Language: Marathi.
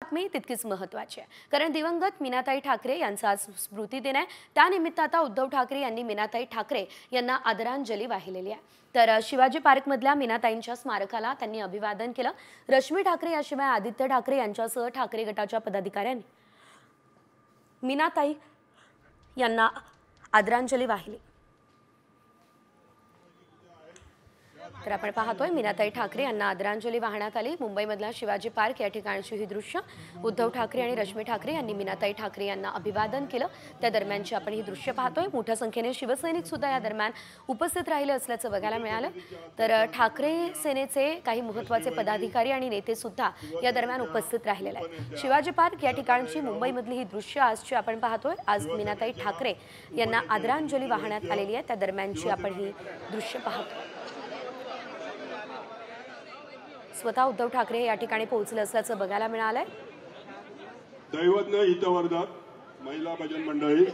बातमी तितकीच महत्त्वाची आहे, कारण दिवंगत मीनाताई ठाकरे यांचा आज स्मृतिदिन आहे। त्यानिमित्त आता उद्धव ठाकरे यांनी मीनाताई ठाकरे यांना आदरांजली वाहिलेली आहे। तर शिवाजी पार्कमधल्या मीनाताईंच्या स्मारकाला त्यांनी अभिवादन केलं। रश्मी ठाकरे याशिवाय आदित्य ठाकरे यांच्यासह ठाकरे गटाच्या पदाधिकाऱ्यांनी मीनाताई यांना आदरांजली वाहिली। तर आपण पाहतोय मीनाताई ठाकरे यांना आदरांजली वाहण्यात आली। मुंबईमधल्या शिवाजी पार्क या ठिकाणची ही दृश्य उद्धव ठाकरे आणि रश्मी ठाकरे यांनी मीनाताई ठाकरे यांना अभिवादन केलं। त्या दरम्यानची आपण ही दृश्य पाहतोय। मोठ्या संख्येने शिवसैनिक सुद्धा या दरम्यान उपस्थित राहिले असल्याचं बघायला मिळालं। तर ठाकरे सेनेचे काही महत्त्वाचे पदाधिकारी आणि नेते सुद्धा या दरम्यान उपस्थित राहिलेले आहेत। शिवाजी पार्क या ठिकाणची मुंबईमधली ही दृश्य आजची आपण पाहतोय। आज मीनाताई ठाकरे यांना आदरांजली वाहण्यात आलेली आहे। त्या दरम्यानची आपण ही दृश्य पाहतोय। स्वतः उद्धव ठाकरे या ठिकाणी पोहोचले असल्याचं बघायला मिळालंय। दैवज्ञ हितवर्धक महिला भजन मंडळी